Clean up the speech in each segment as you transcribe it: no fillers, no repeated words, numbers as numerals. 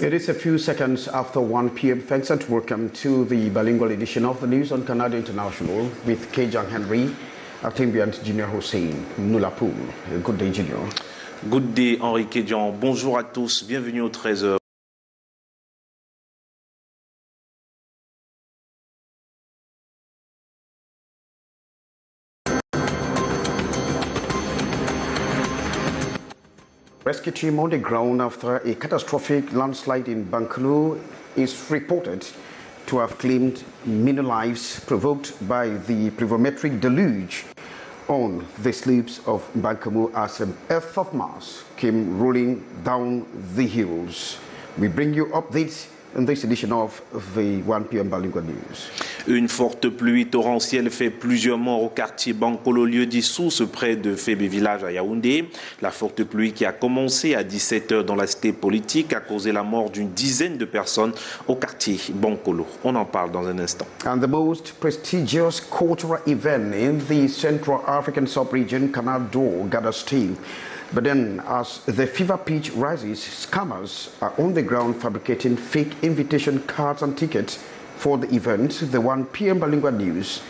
It is a few seconds after 1 p.m. Thanks and welcome to the bilingual edition of the news on Canal International with Kejang Henry, Actimbiant Junior Hussein, Nulapoul. Good day, Junior. Good day, Henri Kejang. Bonjour à tous. Bienvenue au 13h. Rescue team on the ground after a catastrophic landslide in Bengkulu is reported to have claimed many lives provoked by the pluviometric deluge on the slopes of Bengkulu as an earth of mass came rolling down the hills. We bring you updates in this edition of the 1 p.m. Bilingual News. Une forte pluie torrentielle fait plusieurs morts au quartier Bankolo, lieu dissous près de Fébé village à Yaoundé. La forte pluie qui a commencé à 17h dans la cité politique a causé la mort d'une dizaine de personnes au quartier Bankolo. On en parle dans un instant. And the most prestigious cultural event in the Central African sub-region, Canal gathers steam. But then, as the fever pitch rises, scammers are on the ground fabricating fake invitation cards and tickets for the event. The 1 p.m. Bilingual News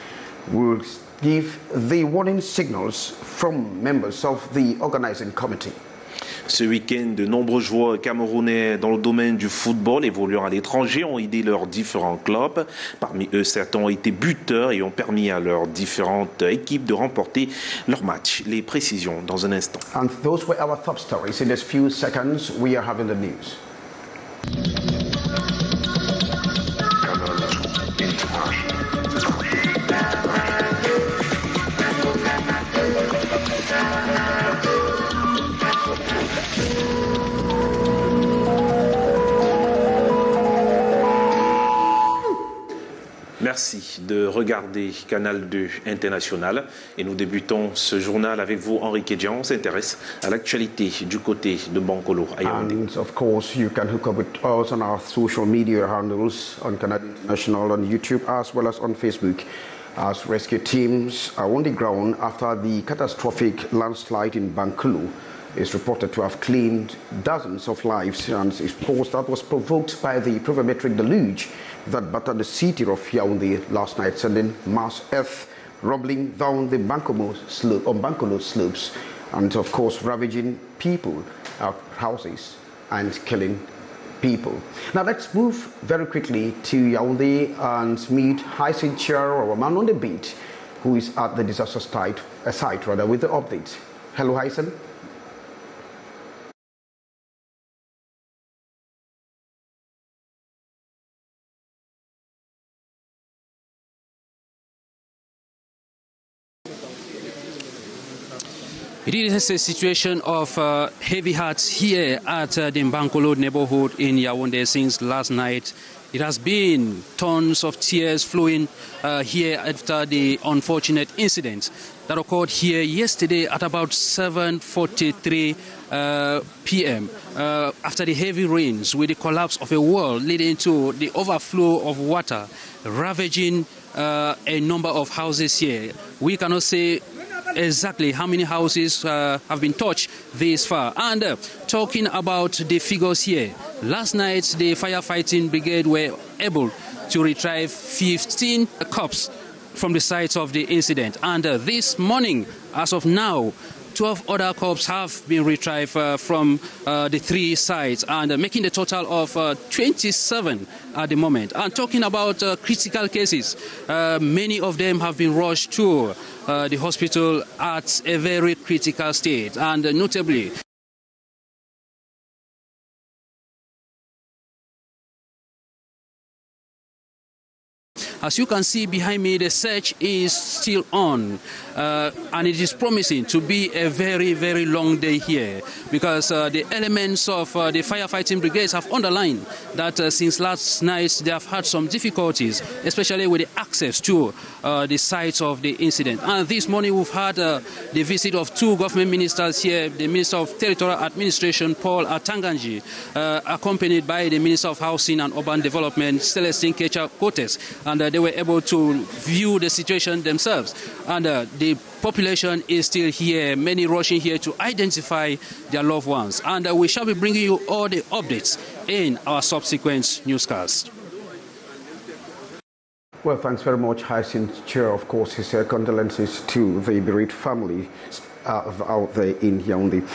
will give the warning signals from members of the organizing committee. Ce week-end, de nombreux joueurs camerounais dans le domaine du football évoluant à l'étranger ont aidé leurs différents clubs. Parmi eux, certains ont été buteurs et ont permis à leurs différentes équipes de remporter leurs matchs. Les précisions dans un instant. And those were our top stories. In just few seconds, we are having the news. Merci de regarder Canal 2 International et nous débutons ce journal avec vous, Henri Kejang. On s'intéresse à l'actualité du côté de Bankolo à Yaoundé. And of course, you can hook up with us on our social media handles on Canal International on YouTube as well as on Facebook. As rescue teams are on the ground after the catastrophic landslide in Bengkulu is reported to have claimed dozens of lives, and it's post that was provoked by the pluviometric deluge that battered the city of Yaoundé last night, sending mass earth rumbling down the Bengkulu slopes, and of course ravaging people, houses, and killing people. Now let's move very quickly to Yaoundé and meet Hyacinth Char, or a man on the beat, who is at the disaster site with the update. Hello, Hyacinth. It is a situation of heavy hearts here at the Bankolo neighborhood in Yaoundé since last night. It has been tons of tears flowing here after the unfortunate incident that occurred here yesterday at about 7:43 p.m. After the heavy rains with the collapse of a wall leading to the overflow of water ravaging a number of houses here. We cannot say exactly how many houses have been touched this far. And talking about the figures here, last night the firefighting brigade were able to retrieve 15 corpses from the site of the incident. And this morning, as of now, 12 other corpses have been retrieved from the 3 sites, and making the total of 27 at the moment. And talking about critical cases, many of them have been rushed to the hospital at a very critical state, and notably as you can see behind me, the search is still on, and it is promising to be a very, very long day here, because the elements of the firefighting brigades have underlined that since last night they have had some difficulties, especially with the access to the sites of the incident. And this morning we've had the visit of 2 government ministers here, the Minister of Territorial Administration, Paul Atanganji, accompanied by the Minister of Housing and Urban Development, Celestine Kecha Kotes, and the they were able to view the situation themselves. And the population is still here, many rushing here to identify their loved ones. And we shall be bringing you all the updates in our subsequent newscast. Well, thanks very much, Hyacinth Chair. Of course, his condolences to the bereaved family out there in Yaoundé.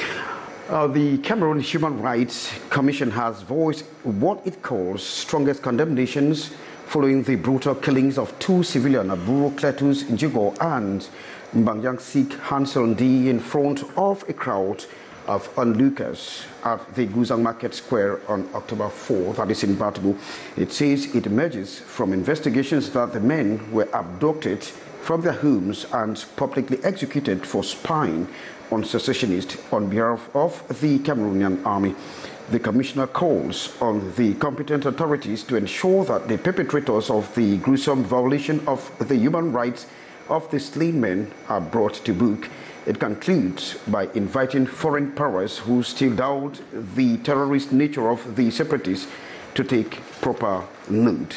The Cameroon Human Rights Commission has voiced what it calls strongest condemnations following the brutal killings of two civilians, Aburo Cletus Njigo and Mbangyang Sik Hansel Ndi, in front of a crowd of onlookers at the Guzang Market Square on October 4, that is in Batibu. It says it emerges from investigations that the men were abducted from their homes and publicly executed for spying on secessionists on behalf of the Cameroonian army. The commissioner calls on the competent authorities to ensure that the perpetrators of the gruesome violation of the human rights of the slain men are brought to book. It concludes by inviting foreign powers who still doubt the terrorist nature of the separatists to take proper note.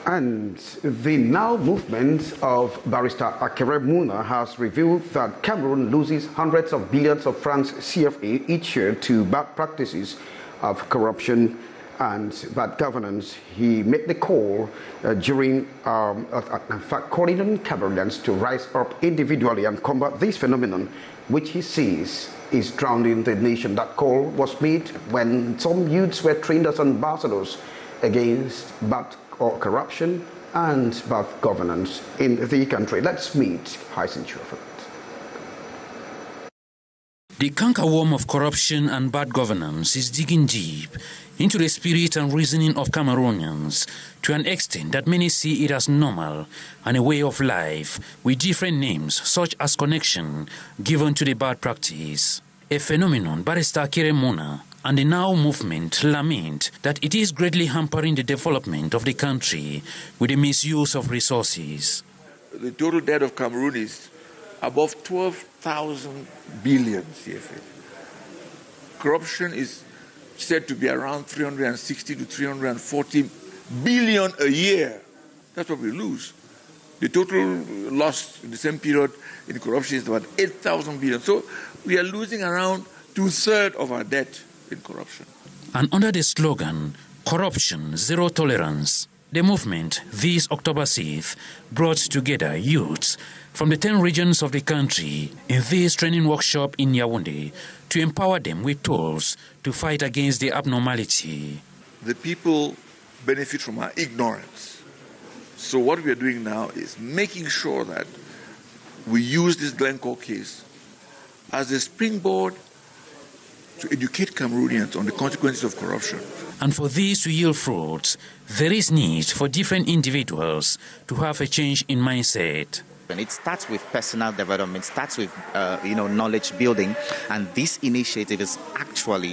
And the Now movement of Barrister Akere Muna has revealed that Cameroon loses hundreds of billions of francs CFA each year to bad practices of corruption and bad governance. He made the call during, in fact, calling on Cameroonians to rise up individually and combat this phenomenon, which he says is drowning the nation. That call was made when some youths were trained as ambassadors against bad corruption and bad governance in the country. Let's meet Hyacinth Chair. The cankerworm of corruption and bad governance is digging deep into the spirit and reasoning of Cameroonians to an extent that many see it as normal and a way of life with different names such as connection given to the bad practice. A phenomenon Barrister Akere Muna and the Now movement lament that it is greatly hampering the development of the country with the misuse of resources. The total debt of Cameroon is above 12,000 billion CFA. Corruption is said to be around 360 to 340 billion a year. That's what we lose. The total loss in the same period in corruption is about 8,000 billion. So we are losing around 2/3 of our debt in corruption. And under the slogan, Corruption Zero Tolerance, the movement this October 6th brought together youths from the 10 regions of the country in this training workshop in Yaoundé to empower them with tools to fight against the abnormality. The people benefit from our ignorance. So what we are doing now is making sure that we use this Glencore case as a springboard to educate Cameroonians on the consequences of corruption. And for this to yield fruits, there is need for different individuals to have a change in mindset. And it starts with personal development, starts with, knowledge building. And this initiative is actually,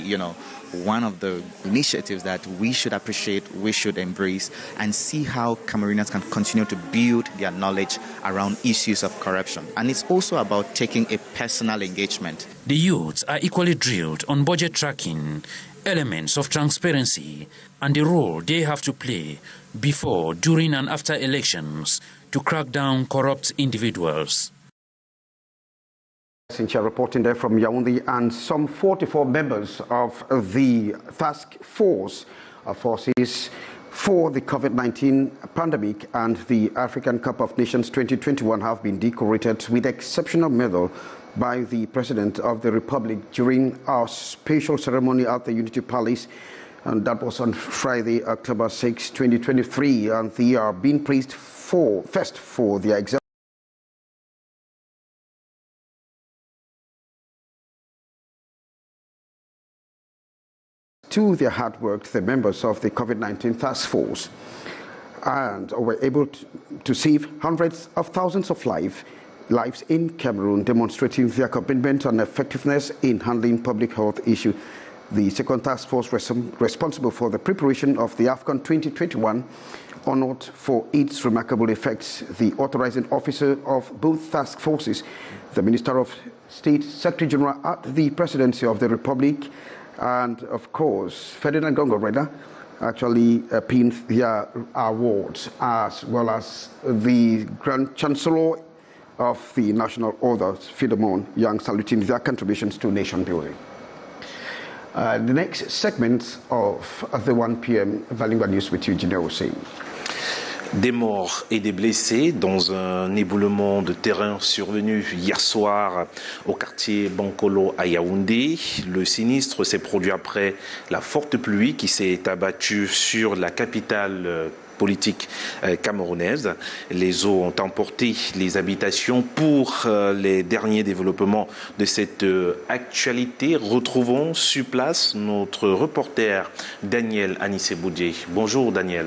one of the initiatives that we should appreciate, we should embrace, and see how Cameroonians can continue to build their knowledge around issues of corruption. And it's also about taking a personal engagement. The youths are equally drilled on budget tracking, elements of transparency, and the role they have to play before, during, and after elections to crack down corrupt individuals. Since you're reporting there from Yaoundé, and some 44 members of the task force forces for the COVID-19 pandemic and the African Cup of Nations 2021 have been decorated with exceptional medal by the President of the Republic during our special ceremony at the Unity Palace. And that was on Friday, October 6, 2023. And they are being praised for their example to their hard work, the members of the COVID-19 task force, and were able to save hundreds of thousands of lives in Cameroon, demonstrating their commitment and effectiveness in handling public health issues. The second task force responsible for the preparation of the AFCON 2021 honored for its remarkable effects the authorizing officer of both task forces, the Minister of State, Secretary General at the Presidency of the Republic, and of course Ferdinand Gongo Reda, actually pinned their awards, as well as the Grand Chancellor of the National Order, Philemon Young, saluting their contributions to nation building. The next segment of the 1 p.m. Bilingual News with you, Gino Hussein. Des morts et des blessés dans un éboulement de terrain survenu hier soir au quartier Bankolo à Yaoundé. Le sinistre s'est produit après la forte pluie qui s'est abattue sur la capitale politique camerounaise. Les eaux ont emporté les habitations. Pour les derniers développements de cette actualité, retrouvons sur place notre reporter Daniel Anissé-Boudjé. Bonjour Daniel.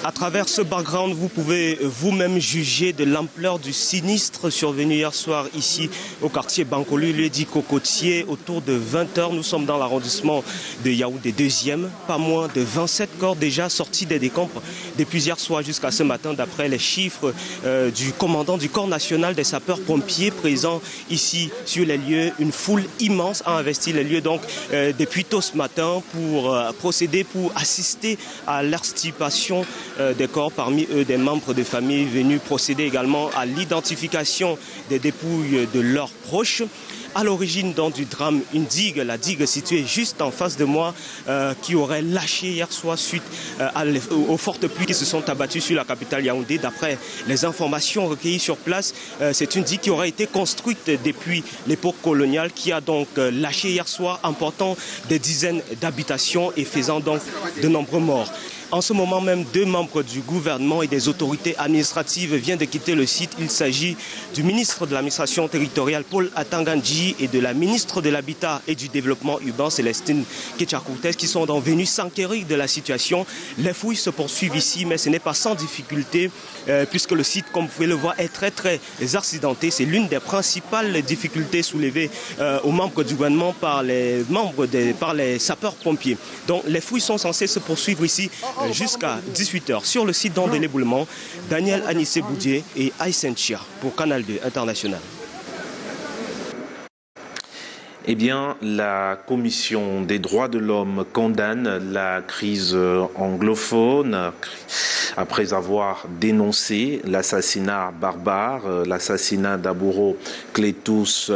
À travers ce background, vous pouvez vous-même juger de l'ampleur du sinistre survenu hier soir ici au quartier Bankolo, lieu dit Cocotier. Autour de 20h, nous sommes dans l'arrondissement de Yaoundé 2e. Pas moins de 27 corps déjà sortis des décombres depuis hier soir jusqu'à ce matin, d'après les chiffres du commandant du corps national des sapeurs-pompiers présents ici sur les lieux. Une foule immense a investi les lieux donc depuis tôt ce matin pour assister à l'extirpation des corps, parmi eux des membres de famille venus procéder également à l'identification des dépouilles de leurs proches. À l'origine du drame, une digue, la digue située juste en face de moi, qui aurait lâché hier soir suite aux fortes pluies qui se sont abattues sur la capitale Yaoundé. D'après les informations recueillies sur place, c'est une digue qui aurait été construite depuis l'époque coloniale, qui a donc lâché hier soir, emportant des dizaines d'habitations et faisant donc de nombreux morts. En ce moment même, 2 membres du gouvernement et des autorités administratives viennent de quitter le site. Il s'agit du ministre de l'administration territoriale, Paul Atangandji, et de la ministre de l'Habitat et du Développement urbain, Célestine Ketchakourtes, qui sont donc venus s'enquérir de la situation. Les fouilles se poursuivent ici, mais ce n'est pas sans difficulté, puisque le site, comme vous pouvez le voir, est très accidenté. C'est l'une des principales difficultés soulevées aux membres du gouvernement par les sapeurs-pompiers. Donc les fouilles sont censées se poursuivre ici jusqu'à 18h sur le site de l'éboulement. Daniel Anissé-Boudjé et Aysen Chia pour Canal 2 International. Eh bien, la Commission des droits de l'homme condamne la crise anglophone après avoir dénoncé l'assassinat barbare, l'assassinat d'Aburo Cletus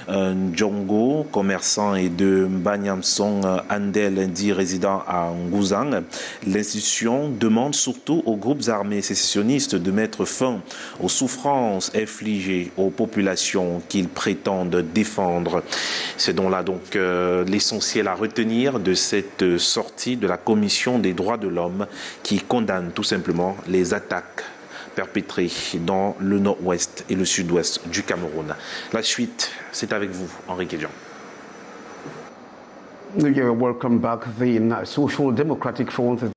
Ndjongo, commerçant, et de Banyamsong Andel, dit résident à Ngouzang. L'institution demande surtout aux groupes armés sécessionnistes de mettre fin aux souffrances infligées aux populations qu'ils prétendent défendre. C'est donc là l'essentiel à retenir de cette sortie de la Commission des droits de l'homme, qui condamne tout simplement les attaques perpétrées dans le nord-ouest et le sud-ouest du Cameroun. La suite, c'est avec vous, Henri Kédian. Welcome back. The Social Democratic Front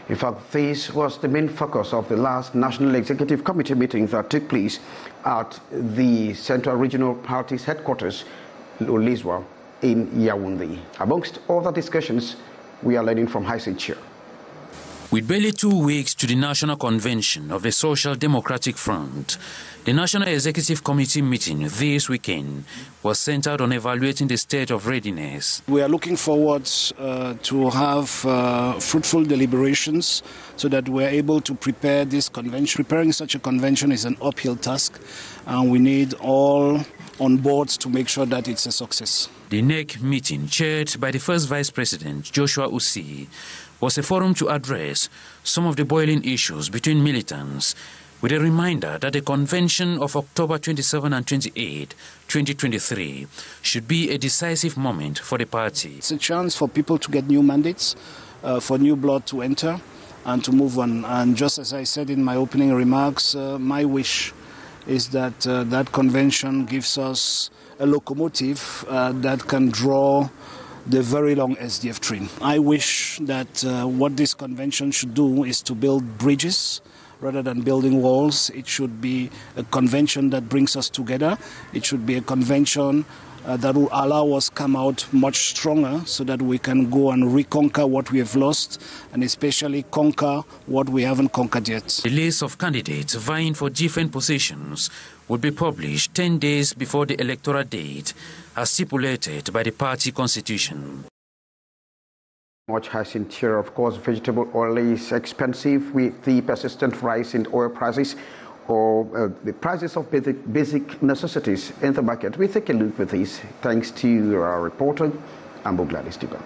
In fact, this was the main focus of the last National Executive Committee meeting that took place at the Central Regional Party's headquarters, Oliswa, in Yaoundé. Amongst other discussions, we are learning from Aysen Chia. With barely 2 weeks to the National Convention of the Social Democratic Front, the National Executive Committee meeting this weekend was centered on evaluating the state of readiness. We are looking forward to have fruitful deliberations so that we are able to prepare this convention. Preparing such a convention is an uphill task, and we need all on board to make sure that it's a success. The NEC meeting, chaired by the first Vice President, Joshua Usi, was a forum to address some of the boiling issues between militants, with a reminder that the convention of October 27 and 28, 2023, should be a decisive moment for the party. It's a chance for people to get new mandates, for new blood to enter and to move on. And just as I said in my opening remarks, my wish is that that convention gives us a locomotive that can draw the very long SDF train. I wish that what this convention should do is to build bridges rather than building walls. It should be a convention that brings us together. It should be a convention that will allow us come out much stronger so that we can go and reconquer what we have lost and especially conquer what we haven't conquered yet. The list of candidates vying for different positions will be published 10 days before the electoral date as stipulated by the party constitution. Much has in here, of course, vegetable oil is expensive with the persistent rise in oil prices or the prices of basic necessities in the market. We take a look at this thanks to our reporter, Ambo Gladys Tiba.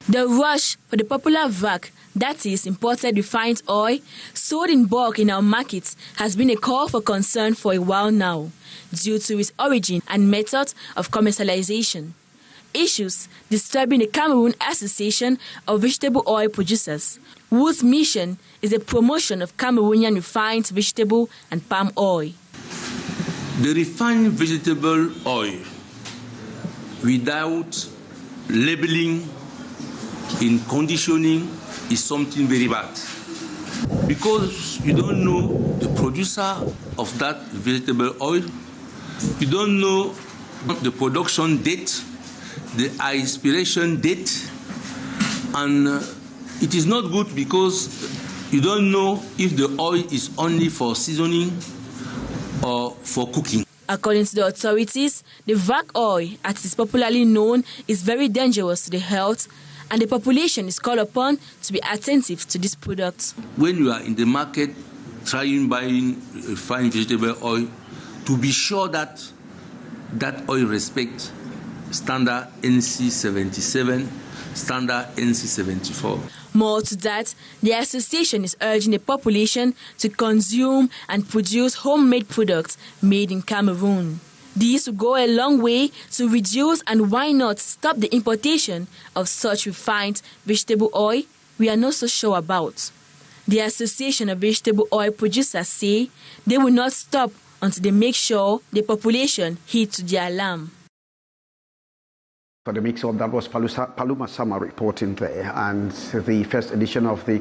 The rush for the popular VAC, that is imported refined oil, sold in bulk in our markets, has been a cause for concern for a while now, due to its origin and method of commercialization. Issues disturbing the Cameroon Association of Vegetable Oil Producers, whose mission is the promotion of Cameroonian refined vegetable and palm oil. The refined vegetable oil without labeling in conditioning is something very bad, because you don't know the producer of that vegetable oil, you don't know the production date, the expiration date, and it is not good because you don't know if the oil is only for seasoning or for cooking. According to the authorities, the VAC oil, as it is popularly known, is very dangerous to the health, and the population is called upon to be attentive to this product. When you are in the market buying refined vegetable oil, to be sure that that oil respects standard NC 77, standard NC 74. More to that, the association is urging the population to consume and produce homemade products made in Cameroon. These will go a long way to reduce and why not stop the importation of such refined vegetable oil we are not so sure about. The Association of Vegetable Oil Producers say they will not stop until they make sure the population heed to the alarm. For the mix-up, that was Paluma Sama reporting there, and the first edition of the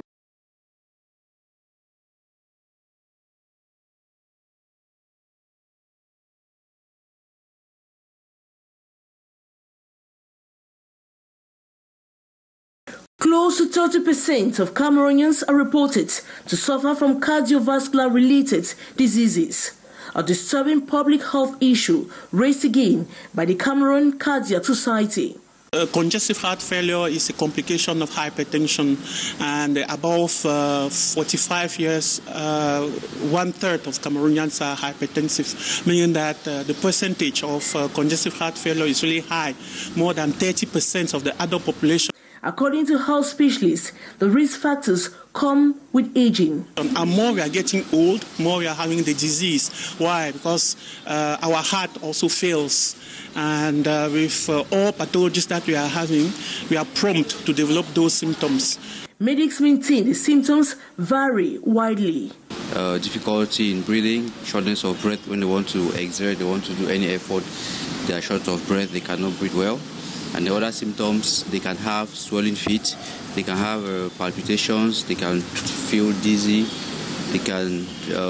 Close to 30% of Cameroonians are reported to suffer from cardiovascular-related diseases, a disturbing public health issue raised again by the Cameroon Cardiac Society. Congestive heart failure is a complication of hypertension, and above 45 years, 1/3 of Cameroonians are hypertensive, meaning that the percentage of congestive heart failure is really high, more than 30% of the adult population. According to health specialists, the risk factors come with aging. And more we are getting old, more we are having the disease. Why? Because our heart also fails. And with all pathologies that we are having, we are prompt to develop those symptoms. Medics maintain the symptoms vary widely. Difficulty in breathing, shortness of breath when they want to exert, they want to do any effort, they are short of breath, they cannot breathe well. And the other symptoms, they can have swelling feet, they can have palpitations, they can feel dizzy, they can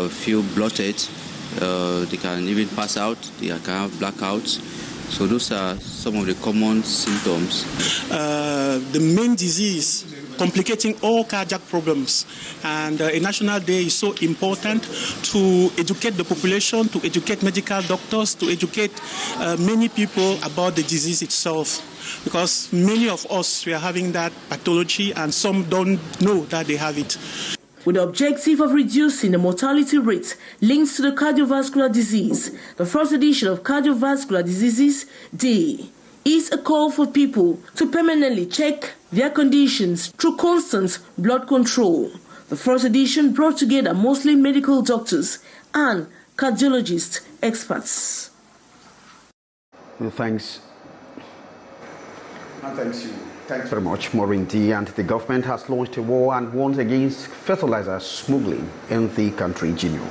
feel bloated, they can even pass out, they can have blackouts. So those are some of the common symptoms. The main disease complicating all cardiac problems, and a national day is so important to educate the population, to educate medical doctors, to educate many people about the disease itself, because many of us, we are having that pathology and some don't know that they have it. With the objective of reducing the mortality rate linked to the cardiovascular disease, the first edition of Cardiovascular Diseases Day is a call for people to permanently check their conditions through constant blood control. The first edition brought together mostly medical doctors and cardiologist experts. Well, thanks very much, Maureen D. And the government has launched a war and warns against fertilizer smuggling in the country. Gino.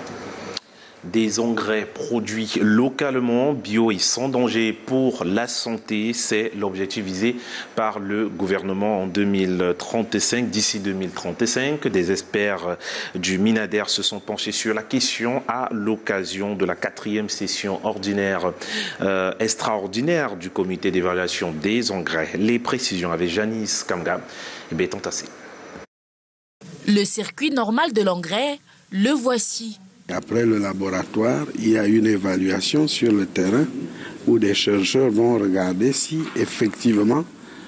des engrais produits localement, bio et sans danger pour la santé. C'est l'objectif visé par le gouvernement en 2035. D'ici 2035, des experts du Minader se sont penchés sur la question à l'occasion de la 4e session ordinaire extraordinaire du comité d'évaluation des engrais. Les précisions avec Janice Kamga et Béton Tassé. Le circuit normal de l'engrais, le voici. Après le laboratoire, il y a une évaluation sur le terrain où des chercheurs vont regarder si effectivement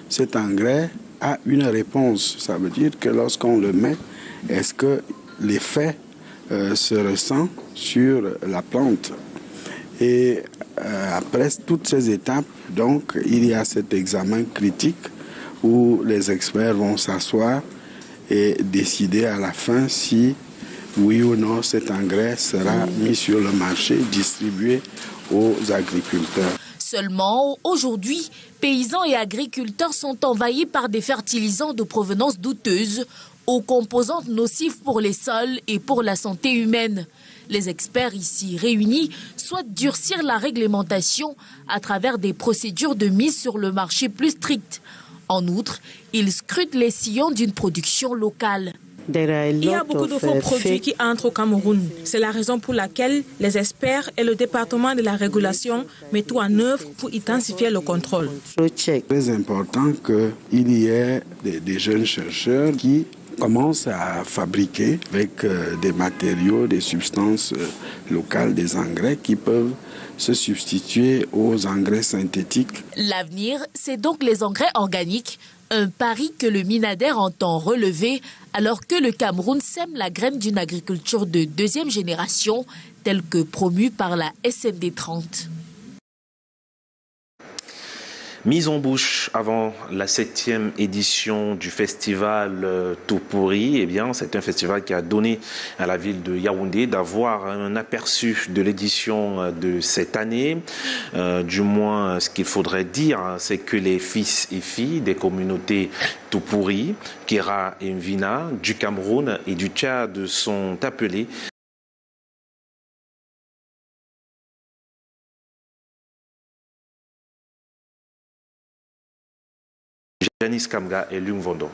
cet engrais a une réponse. Ça veut dire que lorsqu'on le met, est-ce que l'effet se ressent sur la plante. Et après toutes ces étapes, donc, il y a cet examen critique où les experts vont s'asseoir et décider à la fin si, oui ou non, cet engrais sera mis sur le marché, distribué aux agriculteurs. Seulement, aujourd'hui, paysans et agriculteurs sont envahis par des fertilisants de provenance douteuse, aux composantes nocives pour les sols et pour la santé humaine. Les experts ici réunis souhaitent durcir la réglementation à travers des procédures de mise sur le marché plus strictes. En outre, ils scrutent les sillons d'une production locale. Il y a beaucoup de faux produits qui entrent au Cameroun. C'est la raison pour laquelle les experts et le département de la régulation mettent tout en œuvre pour intensifier le contrôle. C'est très important qu'il y ait des jeunes chercheurs qui commencent à fabriquer avec des matériaux, des substances locales, des engrais qui peuvent se substituer aux engrais synthétiques. L'avenir, c'est donc les engrais organiques, un pari que le Minader entend relever alors que le Cameroun sème la graine d'une agriculture de 2e génération telle que promue par la SND 30. Mise en bouche avant la 7e édition du festival Tout pourri, eh bien, c'est un festival qui a donné à la ville de Yaoundé d'avoir un aperçu de l'édition de cette année. Du moins, ce qu'il faudrait dire, c'est que les fils et filles des communautés Tout pourri, Kera et Mvina, du Cameroun et du Tchad sont appelés Janice Kamga et Lung Vondo.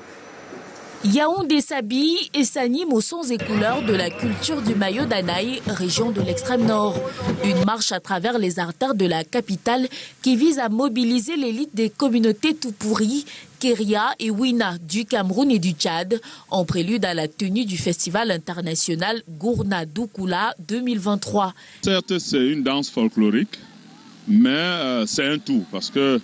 Yaoundé s'habille et s'anime aux sons et couleurs de la culture du Mayo d'Anaï, région de l'extrême nord. Une marche à travers les artères de la capitale qui vise à mobiliser l'élite des communautés tout pourries, Kéria et Wina du Cameroun et du Tchad, en prélude à la tenue du festival international Gourna Doukoula 2023. Certes, c'est une danse folklorique, mais c'est un tout, parce que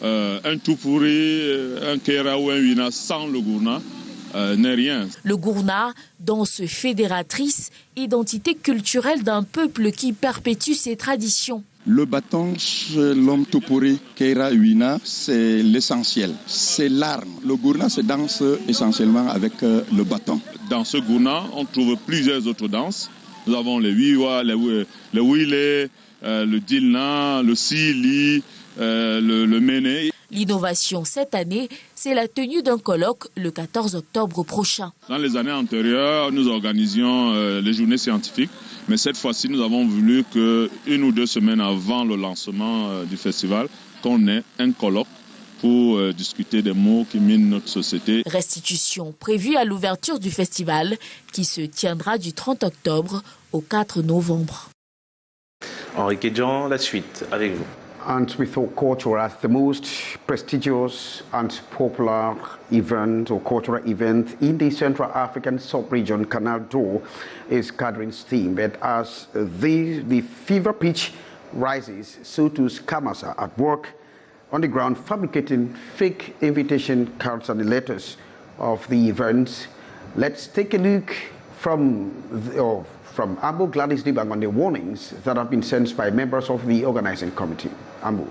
un tout pourri, un Kéra ou un Wina sans le Gourna n'est rien. Le Gourna, danse fédératrice, identité culturelle d'un peuple qui perpétue ses traditions. Le bâton chez l'homme tout pourri, Kéra Wina, c'est l'essentiel, c'est l'arme. Le Gourna se danse essentiellement avec le bâton. Dans ce Gourna, on trouve plusieurs autres danses. Nous avons les Wiwa, le Wile, le Dilna, le Sili, le Méné. L'innovation cette année, c'est la tenue d'un colloque le 14 octobre prochain. Dans les années antérieures, nous organisions les journées scientifiques, mais cette fois-ci, nous avons voulu qu'une ou 2 semaines avant le lancement du festival, qu'on ait un colloque pour discuter des maux qui minent notre société. Restitution prévue à l'ouverture du festival qui se tiendra du 30 octobre au 4 novembre. Henri Kedjan, la suite avec vous. And we thought culture as the most prestigious and popular event or cultural event in the Central African sub-region, Canal is gathering steam. But as the fever pitch rises, so too scammers are at work on the ground fabricating fake invitation cards and the letters of the events. Let's take a look from Ambo Gladys Dibang on the warnings that have been sent by members of the organizing committee. Ambo.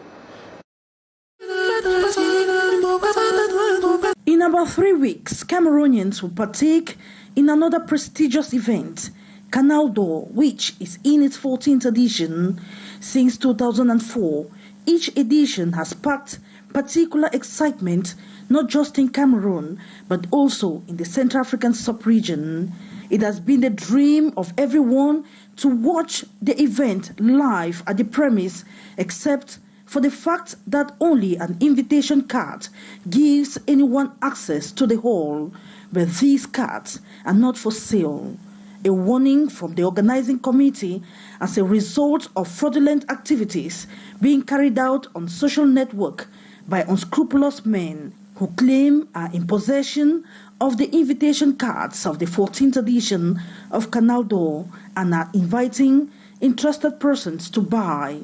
In about 3 weeks, Cameroonians will partake in another prestigious event, Canal, which is in its 14th edition since 2004. Each edition has sparked particular excitement, not just in Cameroon, but also in the Central African sub-region. It has been the dream of everyone to watch the event live at the premise, except for the fact that only an invitation card gives anyone access to the hall, but these cards are not for sale. A warning from the organizing committee as a result of fraudulent activities being carried out on social network by unscrupulous men who claim are in possession of the invitation cards of the 14th edition of Canal and are inviting interested persons to buy.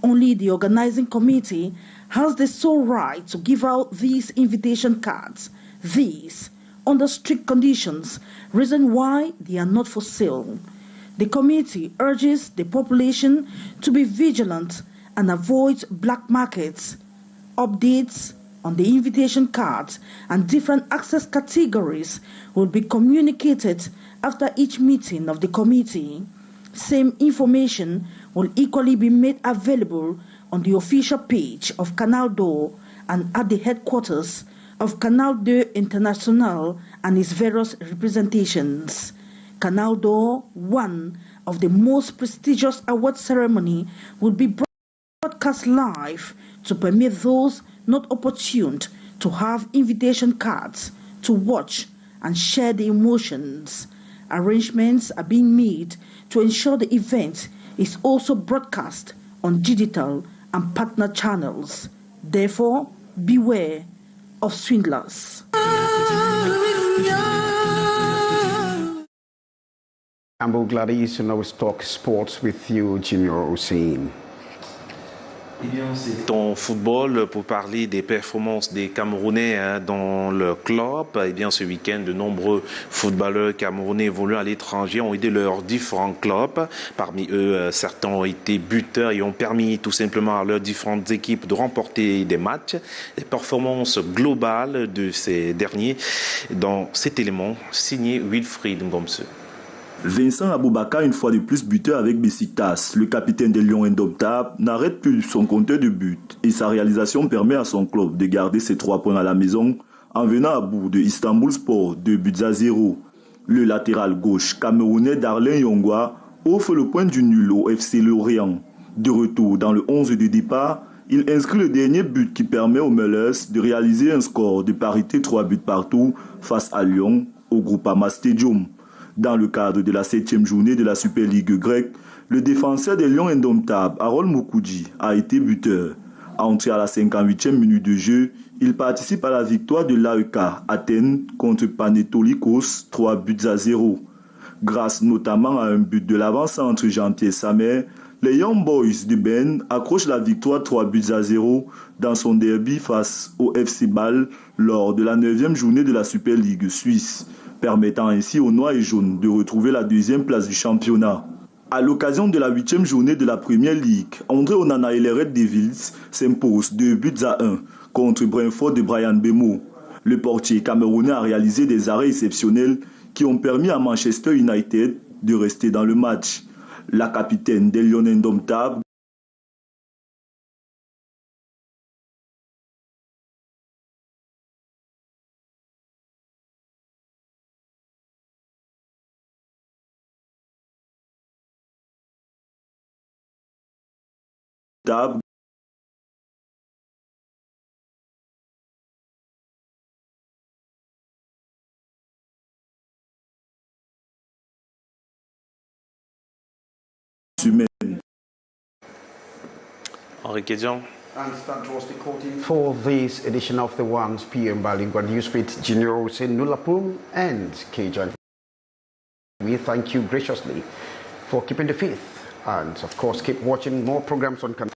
Only the organizing committee has the sole right to give out these invitation cards. These, under strict conditions, reason why they are not for sale. The committee urges the population to be vigilant and avoid black markets. Updates on the invitation cards and different access categories will be communicated after each meeting of the committee. Same information will equally be made available on the official page of Canal and at the headquarters of Canal International and its various representations. Canal one of the most prestigious award ceremony, will be broadcast live to permit those not opportune to have invitation cards to watch and share the emotions. Arrangements are being made to ensure the event is also broadcast on digital and partner channels. Therefore, beware of swindlers. Ambo Gladys, now we talk sports with you, Junior Hussein. Eh bien, c'est en football pour parler des performances des Camerounais dans le club. Eh bien, ce week-end, de nombreux footballeurs camerounais évoluant à l'étranger ont aidé leurs différents clubs. Parmi eux, certains ont été buteurs et ont permis tout simplement à leurs différentes équipes de remporter des matchs. Les performances globales de ces derniers dans cet élément signé Wilfried Ngomse. Vincent Aboubaka, une fois de plus buteur avec Besiktas, le capitaine des Lions indomptables, n'arrête plus son compteur de buts et sa réalisation permet à son club de garder ses 3 points à la maison en venant à bout de Istanbul Sport 2-0. Le latéral gauche camerounais Darlin Yongwa offre le point du nul au FC Lorient. De retour dans le 11 de départ, il inscrit le dernier but qui permet aux Mellers de réaliser un score de parité 3 buts partout face à Lyon au Groupama Stadium. Dans le cadre de la 7e journée de la Super League grecque, le défenseur des Lions indomptables, Harold Moukoudji, a été buteur. Entré à la 58e minute de jeu, il participe à la victoire de l'AEK Athènes contre Panetolikos 3-0. Grâce notamment à un but de l'avant-centre Jean-Pierre Samer, les Young Boys de Ben accrochent la victoire 3-0 dans son derby face au FC Bâle lors de la 9e journée de la Super League suisse, permettant ainsi aux Noirs et Jaunes de retrouver la 2e place du championnat. À l'occasion de la 8e journée de la Premier League, André Onana et les Red Devils s'imposent 2-1 contre Brentford de Brian Bemo. Le portier camerounais a réalisé des arrêts exceptionnels qui ont permis à Manchester United de rester dans le match. La capitaine des Lions indomptables, Henri Kédian. And that was the quoting for this edition of the 1 p.m. Bilingual News with Junior Hussein Nulapum and Kejan. We thank you graciously for keeping the faith and, of course, keep watching more programs on Canal.